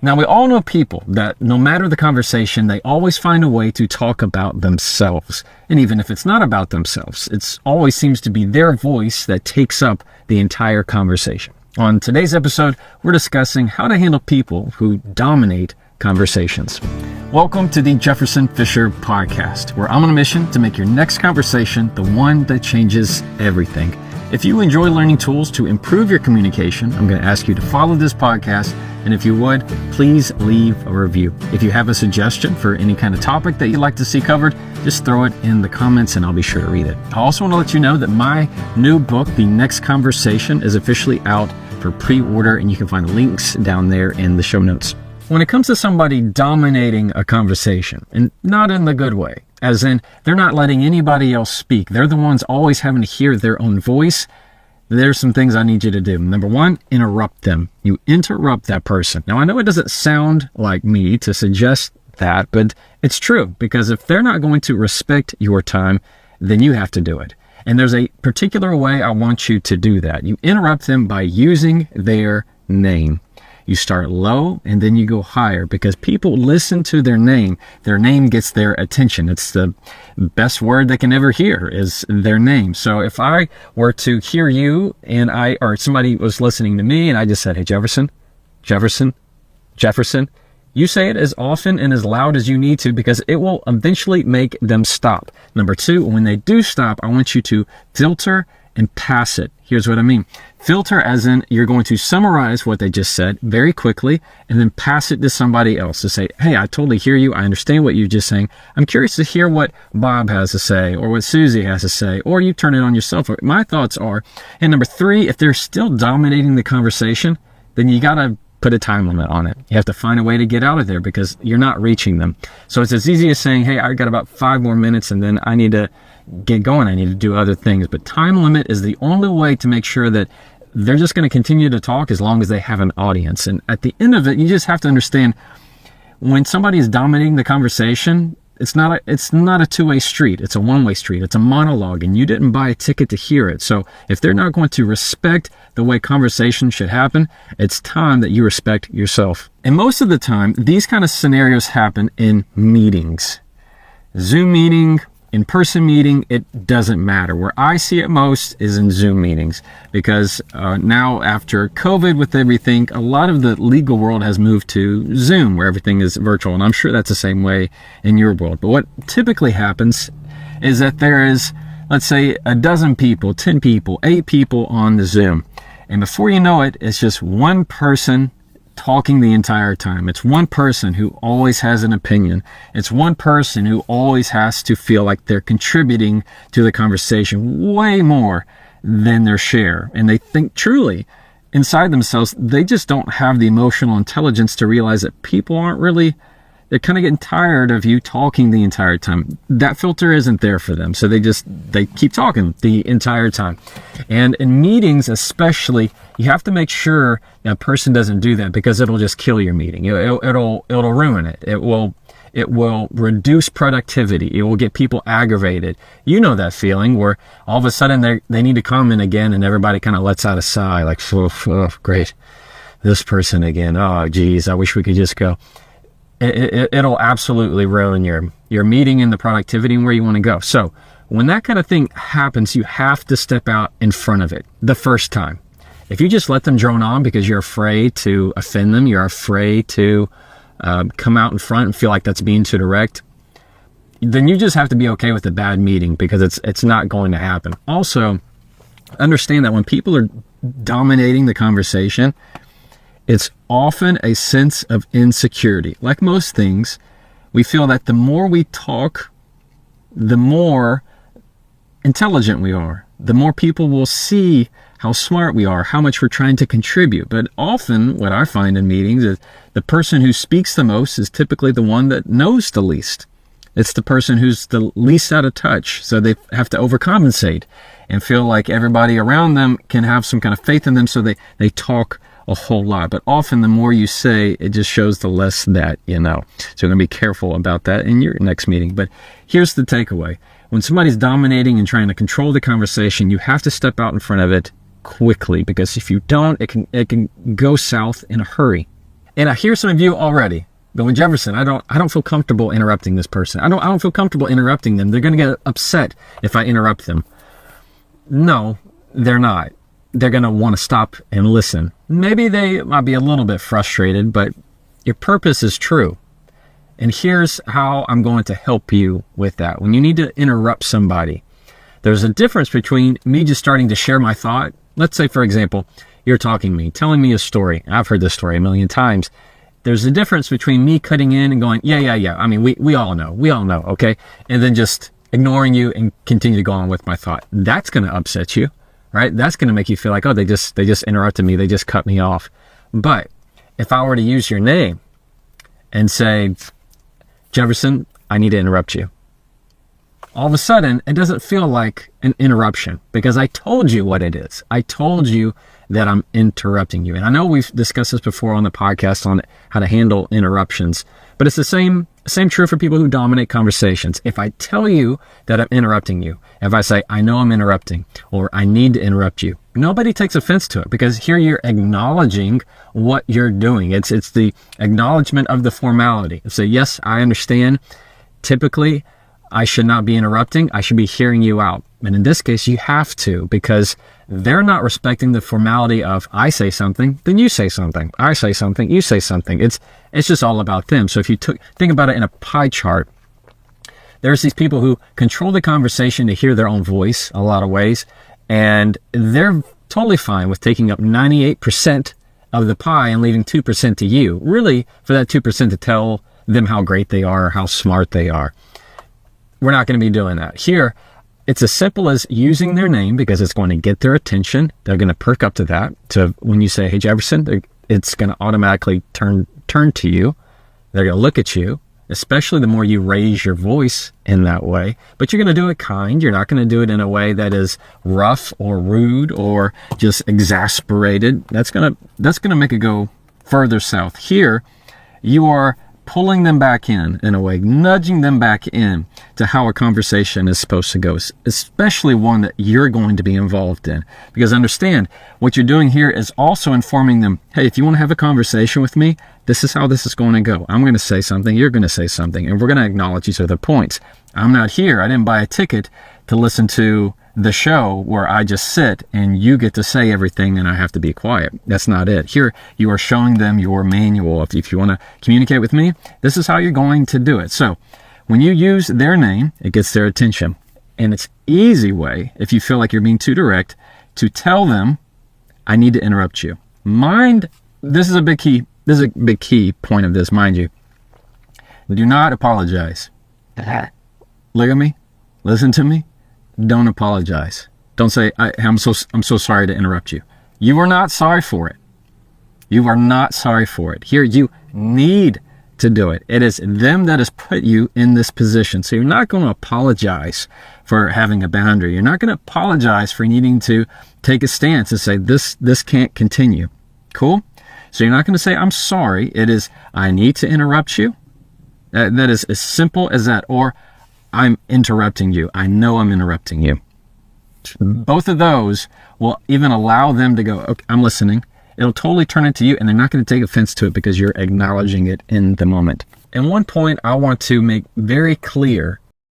Now, we all know people that no matter the conversation, they always find a way to talk about themselves. And even if it's not about themselves, it always seems to be their voice that takes up the entire conversation. On today's episode, we're discussing how to handle people who dominate conversations. Welcome to the Jefferson Fisher Podcast, where I'm on a mission to make your next conversation the one that changes everything. If you enjoy learning tools to improve your communication, I'm going to ask you to follow this podcast. And if you would, please leave a review. If you have a suggestion for any kind of topic that you'd like to see covered, just throw it in the comments and I'll be sure to read it. I also want to let you know that my new book, The Next Conversation, is officially out for pre-order, and you can find links down there in the show notes. When it comes to somebody dominating a conversation, and not in the good way, as in they're not letting anybody else speak, they're the ones always having to hear their own voice, there's some things I need you to do. Number one, interrupt them. You interrupt that person. Now, I know it doesn't sound like me to suggest that, but it's true, because if they're not going to respect your time, then you have to do it. And there's a particular way I want you to do that. You interrupt them by using their name. You start low and then you go higher, because people listen to their name. Their name gets their attention. It's the best word they can ever hear is their name. So if I were to hear you or somebody was listening to me and I just said, "Hey, Jefferson, Jefferson, Jefferson," you say it as often and as loud as you need to, because it will eventually make them stop. Number two, when they do stop, I want you to filter and pass it. Here's what I mean. Filter as in you're going to summarize what they just said very quickly and then pass it to somebody else to say, "Hey, I totally hear you. I understand what you're just saying. I'm curious to hear what Bob has to say or what Susie has to say," or you turn it on yourself. My thoughts are, and number three, if they're still dominating the conversation, then you got to put a time limit on it. You have to find a way to get out of there because you're not reaching them. So it's as easy as saying, "Hey, I got about 5 more minutes and then I need to get going. I need to do other things." But time limit is the only way to make sure that they're just going to continue to talk as long as they have an audience. And at the end of it, you just have to understand, when somebody is dominating the conversation, it's not a two-way street. It's a one-way street. It's a monologue, and you didn't buy a ticket to hear it. So if they're not going to respect the way conversation should happen, it's time that you respect yourself. And most of the time, these kind of scenarios happen in meetings. Zoom meeting, in-person meeting, it doesn't matter. Where I see it most is in Zoom meetings, because now after COVID with everything, a lot of the legal world has moved to Zoom, where everything is virtual. And I'm sure that's the same way in your world. But what typically happens is that there is, let's say, a dozen people, 10 people, 8 people on the Zoom. And before you know it, it's just one person talking the entire time. It's one person who always has an opinion. It's one person who always has to feel like they're contributing to the conversation way more than their share. And they think truly inside themselves, they just don't have the emotional intelligence to realize that people aren't really, they're kind of getting tired of you talking the entire time. That filter isn't there for them. So they keep talking the entire time. And in meetings especially, you have to make sure that person doesn't do that, because it'll just kill your meeting. It'll ruin it. It will reduce productivity. It will get people aggravated. You know that feeling where all of a sudden they need to comment again and everybody kind of lets out a sigh like, oh, great, this person again. Oh, geez, I wish we could just go. It'll absolutely ruin your meeting and the productivity and where you want to go. So when that kind of thing happens, you have to step out in front of it the first time. If you just let them drone on because you're afraid to offend them, you're afraid to come out in front and feel like that's being too direct, then you just have to be okay with a bad meeting, because it's not going to happen. Also, understand that when people are dominating the conversation, it's often a sense of insecurity. Like most things, we feel that the more we talk, the more intelligent we are. The more people will see how smart we are, how much we're trying to contribute. But often what I find in meetings is the person who speaks the most is typically the one that knows the least. It's the person who's the least out of touch. So they have to overcompensate and feel like everybody around them can have some kind of faith in them. So they talk a whole lot. But often the more you say, it just shows the less that you know. So you're going to be careful about that in your next meeting. But here's the takeaway. When somebody's dominating and trying to control the conversation, you have to step out in front of it quickly, because if you don't, it can go south in a hurry. And I hear some of you already going, Jefferson, I don't feel comfortable interrupting this person. I don't feel comfortable interrupting them. They're going to get upset if I interrupt them. No, they're not. They're going to want to stop and listen. Maybe they might be a little bit frustrated, but your purpose is true. And here's how I'm going to help you with that. When you need to interrupt somebody, there's a difference between me just starting to share my thought. Let's say, for example, you're talking to me, telling me a story. I've heard this story a million times. There's a difference between me cutting in and going, yeah. I mean, we all know, okay? And then just ignoring you and continue to go on with my thought. That's going to upset you, right? That's going to make you feel like, oh, they just interrupted me. They just cut me off. But if I were to use your name and say, Jefferson, I need to interrupt you, all of a sudden, it doesn't feel like an interruption because I told you what it is. I told you that I'm interrupting you. And I know we've discussed this before on the podcast on how to handle interruptions, but it's the same true for people who dominate conversations. If I tell you that I'm interrupting you, if I say, I know I'm interrupting, or I need to interrupt you, nobody takes offense to it because here you're acknowledging what you're doing. It's the acknowledgement of the formality. Say, yes, I understand. Typically, I should not be interrupting. I should be hearing you out. And in this case, you have to, because they're not respecting the formality of I say something, then you say something. I say something, you say something. It's just all about them. So if you think about it in a pie chart, there's these people who control the conversation to hear their own voice a lot of ways, and they're totally fine with taking up 98% of the pie and leaving 2% to you. Really, for that 2% to tell them how great they are or how smart they are. We're not going to be doing that. Here, it's as simple as using their name because it's going to get their attention. They're going to perk up to that. So when you say, hey, Jefferson, it's going to automatically turn to you. They're going to look at you, especially the more you raise your voice in that way. But you're going to do it kind. You're not going to do it in a way that is rough or rude or just exasperated. That's going to make it go further south. Here, you are pulling them back in a way, nudging them back in to how a conversation is supposed to go, especially one that you're going to be involved in. Because understand, what you're doing here is also informing them, hey, if you want to have a conversation with me, this is how this is going to go. I'm going to say something, you're going to say something, and we're going to acknowledge each other's points. I'm not here. I didn't buy a ticket to listen to the show where I just sit and you get to say everything and I have to be quiet. That's not it. Here, you are showing them your manual. If you want to communicate with me, this is how you're going to do it. So when you use their name, it gets their attention. And it's easy way, if you feel like you're being too direct, to tell them, I need to interrupt you. This is a big key point of this, mind you. Do not apologize. Look at me. Listen to me. Don't apologize. Don't say, I'm so sorry to interrupt you. You are not sorry for it. You are not sorry for it. Here, you need to do it. It is them that has put you in this position. So you're not going to apologize for having a boundary. You're not going to apologize for needing to take a stance and say, this can't continue. Cool? So you're not going to say, I'm sorry. It is, I need to interrupt you. That is as simple as that. Or, I'm interrupting you. I know I'm interrupting you. Both of those will even allow them to go, okay, I'm listening. It'll totally turn it to you, and they're not going to take offense to it because you're acknowledging it in the moment. And one point I want to make very clear